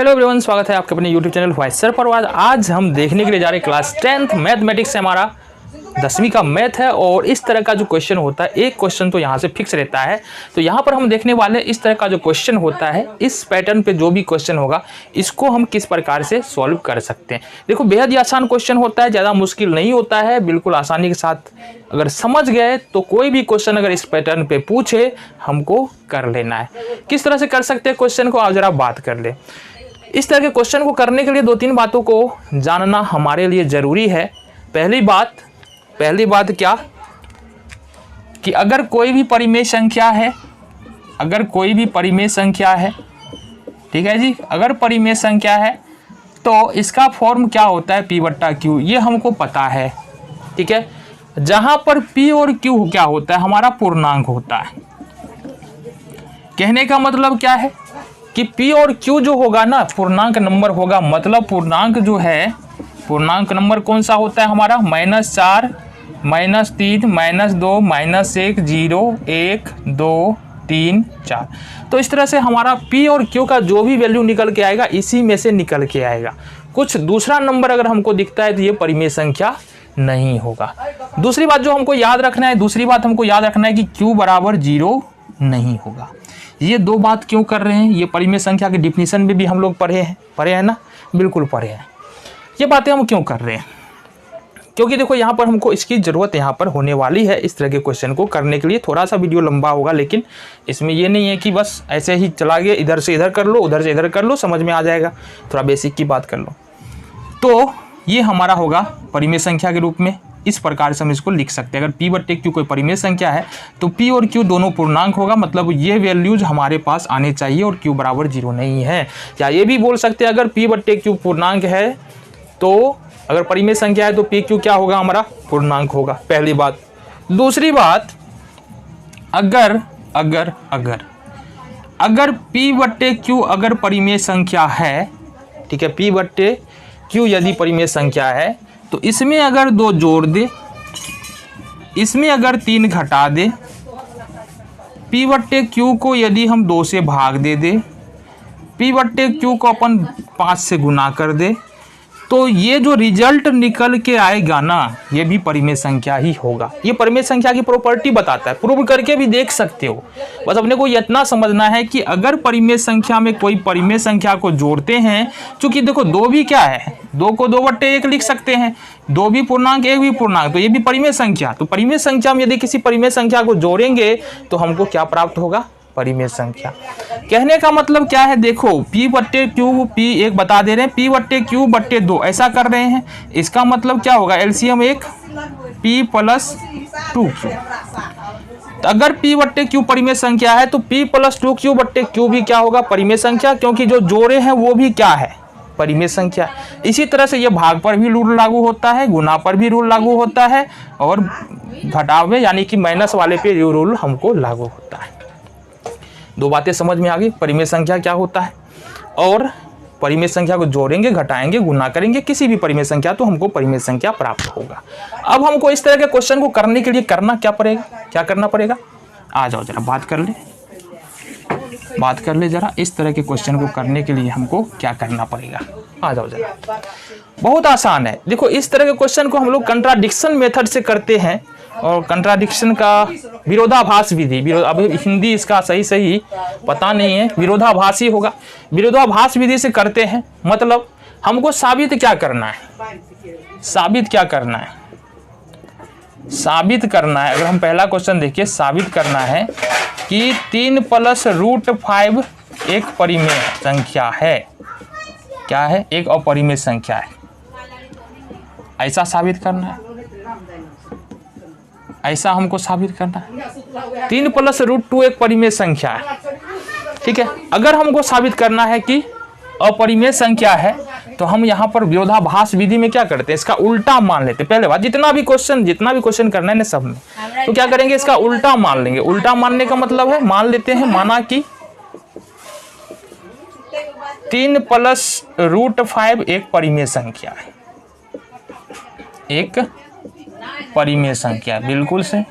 Hello everyone, स्वागत है आपके अपने यूट्यूब चैनल व्हाइट सर पर। आज हम देखने के लिए जा रहे हैं क्लास 10th मैथमेटिक्स से। हमारा 10वीं का मैथ है और इस तरह का जो क्वेश्चन होता है, एक क्वेश्चन तो यहाँ से फिक्स रहता है। तो यहाँ पर हम देखने वाले हैं इस तरह का जो क्वेश्चन होता है, इस पैटर्न पे जो भी क्वेश्चन होगा इसको हम किस प्रकार से सॉल्व कर सकते हैं। देखो, बेहद ही आसान क्वेश्चन होता है, ज़्यादा मुश्किल नहीं होता है। बिल्कुल आसानी के साथ अगर समझ गए तो कोई भी क्वेश्चन अगर इस पैटर्न पे पूछे हमको कर लेना है। किस तरह से कर सकते हैं क्वेश्चन को, आप जरा बात कर ले। इस तरह के क्वेश्चन को करने के लिए दो तीन बातों को जानना हमारे लिए ज़रूरी है। पहली बात क्या कि अगर कोई भी परिमेय संख्या है, ठीक है जी, अगर परिमेय संख्या है तो इसका फॉर्म क्या होता है, P/Q, ये हमको पता है। ठीक है, जहां पर P और Q क्या होता है, हमारा पूर्णांक होता है। कहने का मतलब क्या है कि P और Q जो होगा ना, पूर्णांक नंबर होगा। मतलब पूर्णांक जो है, पूर्णांक नंबर कौन सा होता है हमारा, -4, -3, -2, -1, 0, 1, 2, 3, 4। तो इस तरह से हमारा P और Q का जो भी वैल्यू निकल के आएगा इसी में से निकल के आएगा। कुछ दूसरा नंबर अगर हमको दिखता है तो ये परिमेय संख्या नहीं होगा। दूसरी बात जो हमको याद रखना है, कि Q बराबर 0 नहीं होगा। ये दो बात क्यों कर रहे हैं, ये परिमेय संख्या की डिफिनीशन में भी हम लोग पढ़े हैं ना, बिल्कुल पढ़े हैं। ये बातें हम क्यों कर रहे हैं, क्योंकि देखो यहाँ पर हमको इसकी ज़रूरत यहाँ पर होने वाली है। इस तरह के क्वेश्चन को करने के लिए थोड़ा सा वीडियो लंबा होगा, लेकिन इसमें ये नहीं है कि बस ऐसे ही चला गया, इधर से इधर कर लो, उधर से इधर कर लो, समझ में आ जाएगा। थोड़ा बेसिक की बात कर लो। तो ये हमारा होगा परिमेय संख्या के रूप में। इस प्रकार से हम इसको लिख सकते हैं। अगर P/Q कोई परिमेय संख्या है तो P और Q दोनों पूर्णांक होगा। मतलब ये वैल्यूज हमारे पास आने चाहिए और Q बराबर 0 नहीं है। या ये भी बोल सकते हैं, अगर P/Q पूर्णांक है तो, अगर परिमेय संख्या है तो PQ क्या होगा, हमारा पूर्णांक होगा। पहली बात। दूसरी बात, अगर P/Q अगर परिमेय संख्या है, ठीक है, P/Q यदि परिमेय संख्या है तो इसमें अगर 2 जोड़ दे, इसमें अगर 3 घटा दे, P/Q को यदि हम 2 से भाग दे, P/Q को अपन 5 से गुना कर दे, तो ये जो रिजल्ट निकल के आएगा ना, ये भी परिमेय संख्या ही होगा। ये परिमेय संख्या की प्रॉपर्टी बताता है, प्रूव करके भी देख सकते हो। बस अपने को इतना समझना है कि अगर परिमेय संख्या में कोई परिमेय संख्या को जोड़ते हैं, क्योंकि देखो 2 भी क्या है, 2 को 2/1 लिख सकते हैं, 2 भी पूर्णांक 1 भी पूर्णांक, तो ये भी परिमेय संख्या। तो परिमेय संख्या में यदि किसी परिमेय संख्या को जोड़ेंगे तो हमको क्या प्राप्त होगा, परिमेय संख्या। कहने का मतलब क्या है, देखो P/Q, P एक बता दे रहे हैं, P/Q/2 ऐसा कर रहे हैं। इसका मतलब क्या होगा, एलसीएम एक P+2Q। तो अगर P/Q परिमेय संख्या है तो P+2Q/Q भी क्या होगा, परिमेय संख्या, क्योंकि जो जोड़े हैं वो भी क्या है, परिमेय संख्या। इसी तरह से ये भाग पर भी रूल लागू होता है, गुना पर भी रूल लागू होता है, और घटाव में यानी कि माइनस वाले पे रूल हमको लागू होता है। दो बातें समझ में आ गई, परिमेय संख्या क्या होता है, और परिमेय संख्या को जोड़ेंगे, घटाएंगे, गुना करेंगे किसी भी परिमेय संख्या तो हमको परिमेय संख्या प्राप्त होगा। अब हमको इस तरह के क्वेश्चन को करने के लिए करना क्या करना पड़ेगा, आ जाओ जरा बात कर ले जरा। इस तरह के क्वेश्चन को करने के लिए हमको क्या करना पड़ेगा, आ जाओ जरा। बहुत आसान है। देखो, इस तरह के क्वेश्चन को हम लोग कंट्राडिक्शन मेथड से करते हैं, और कंट्राडिक्शन का विरोधाभास विधि, अब हिंदी इसका सही पता नहीं है, विरोधाभास ही होगा। विरोधाभास विधि से करते हैं। मतलब हमको साबित क्या करना है, साबित करना है। अगर हम पहला क्वेश्चन देखिए, साबित करना है कि 3 + √5 एक परिमेय संख्या है। क्या है, एक अपरिमेय संख्या है, ऐसा साबित करना है। ऐसा हमको साबित करना है। 3 + √2 एक परिमेय संख्या है, ठीक है। अगर हमको साबित करना है कि अपरिमेय संख्या है तो हम यहाँ पर विरोधाभास विधि में क्या करते हैं, इसका उल्टा मान लेते हैं। पहले बात, जितना भी क्वेश्चन करना है ना सब में, तो क्या करेंगे, इसका उल्टा मान लेंगे। उल्टा मानने का मतलब है, मान लेते हैं, माना कि 3 + √5 एक परिमेय संख्या है, एक परिमेय संख्या, बिल्कुल से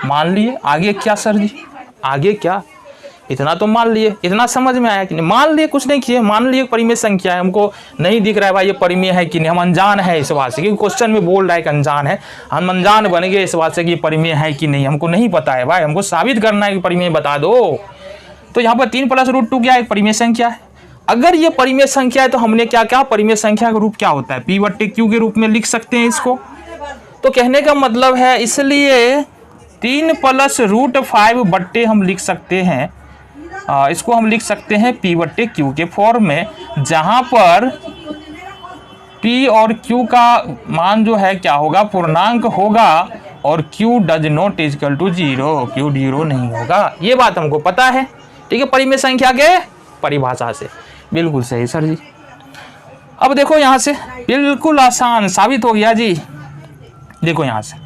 मान लिए। आगे क्या सर जी, आगे क्या, इतना तो मान लिए, इतना समझ में आया कि नहीं? मान लिए, कुछ नहीं किए, मान लिए परिमेय संख्या है, हमको नहीं दिख रहा है भाई ये परिमेय है कि नहीं, हम अनजान है इस बात से, क्योंकि क्वेश्चन में बोल रहा है कि अनजान है, हम अनजान बन गए इस बात से कि ये परिमेय है कि नहीं, हमको नहीं पता है भाई, हमको साबित करना है कि परिमेय बता दो। तो यहाँ पर 3 + √2 क्या है? एक परिमेय संख्या है। अगर ये परिमेय संख्या है तो हमने क्या क्या, परिमेय संख्या का रूप क्या होता है? P/Q के रूप में लिख सकते हैं इसको। तो कहने का मतलब है इसलिए 3 + √5 बट्टे हम लिख सकते हैं, इसको हम लिख सकते हैं P/Q के फॉर्म में, जहां पर P और Q का मान जो है क्या होगा? पूर्णांक होगा, और Q does not equal to 0, Q 0 नहीं होगा। ये बात हमको पता है, ठीक है, परिमेय संख्या के परिभाषा से। बिल्कुल सही सर जी। अब देखो यहाँ से बिल्कुल आसान साबित हो गया जी। देखो यहाँ से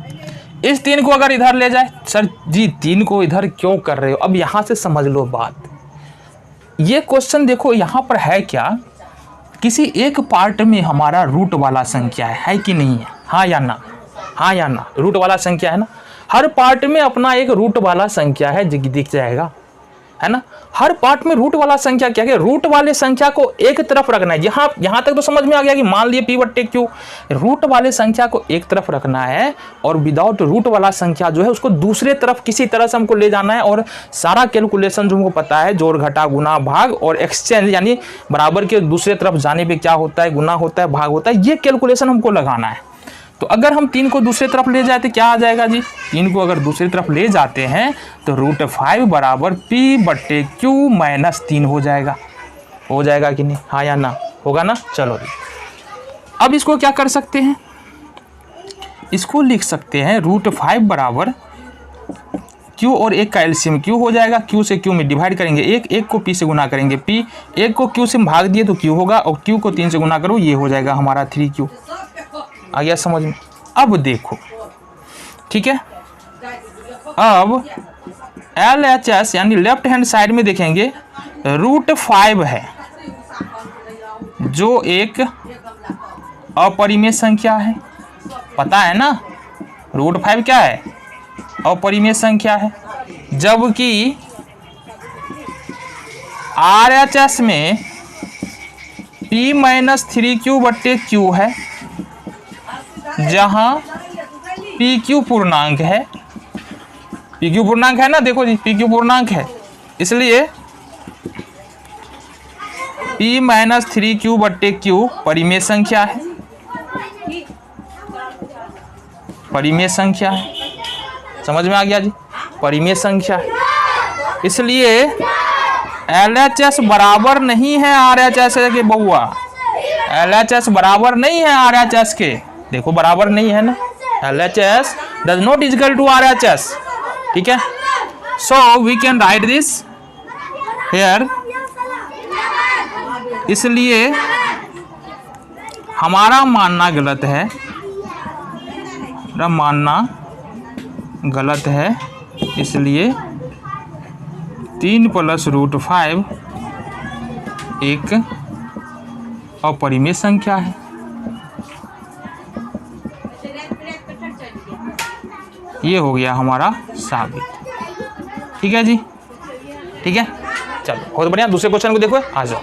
इस 3 को अगर इधर ले जाए, सर जी 3 को इधर क्यों कर रहे हो? अब यहाँ से समझ लो बात। ये क्वेश्चन देखो यहाँ पर है क्या, किसी एक पार्ट में हमारा रूट वाला संख्या है कि नहीं है? हाँ या ना? हाँ या ना? रूट वाला संख्या है ना, हर पार्ट में अपना एक रूट वाला संख्या है, दिख जाएगा, है ना। हर पार्ट में रूट वाला संख्या क्या है? रूट वाले संख्या को एक तरफ रखना है। यहाँ तक तो समझ में आ गया कि मान लिए P/Q, रूट वाले संख्या को एक तरफ रखना है, और विदाउट रूट वाला संख्या जो है उसको दूसरे तरफ किसी तरह से हमको ले जाना है, और सारा कैलकुलेशन जो हमको पता है, जोड़ घटा गुना भाग और एक्सचेंज, यानी बराबर के दूसरे तरफ जाने पे क्या होता है? गुना होता है, भाग होता है, ये कैलकुलेशन हमको लगाना है। तो अगर हम 3 को दूसरी तरफ ले जाते क्या आ जाएगा जी? 3 को अगर दूसरी तरफ ले जाते हैं तो √5 बराबर P/Q - 3 हो जाएगा। हो जाएगा कि नहीं? हाँ या ना? होगा ना? चलो जी, अब इसको क्या कर सकते हैं? इसको लिख सकते हैं √5 बराबर Q और 1 का एलसीएम Q हो जाएगा। Q से Q में डिवाइड करेंगे, 1 को P से गुना करेंगे, P 1 को Q से भाग दिए तो Q होगा, और Q को 3 से गुना करो, ये हो जाएगा हमारा 3Q। आ गया समझ में? अब देखो, ठीक है, अब LHS यानी लेफ्ट हैंड साइड में देखेंगे √5 है, जो एक अपरिमेय संख्या है, पता है ना? √5 क्या है? अपरिमेय संख्या है। जबकि RHS में P-3Q/Q है, जहां PQ पूर्णांक है। PQ पूर्णांक है ना, देखो जी PQ पूर्णांक है, इसलिए P-3Q/Q परिमेय संख्या है, परिमेय संख्या है। समझ में आ गया जी? परिमेय संख्या है, इसलिए LHS बराबर नहीं है RHS के बउआ। LHS बराबर नहीं है RHS के, देखो बराबर नहीं है ना, LHS does not equal to RHS, ठीक है। So we can write this here, इसलिए हमारा मानना गलत है, मानना गलत है, इसलिए 3 + √5 एक अपरिमेय संख्या है। ये हो गया हमारा साबित, ठीक है जी, ठीक है। चलो बहुत बढ़िया, दूसरे क्वेश्चन को देखो, आ जाओ।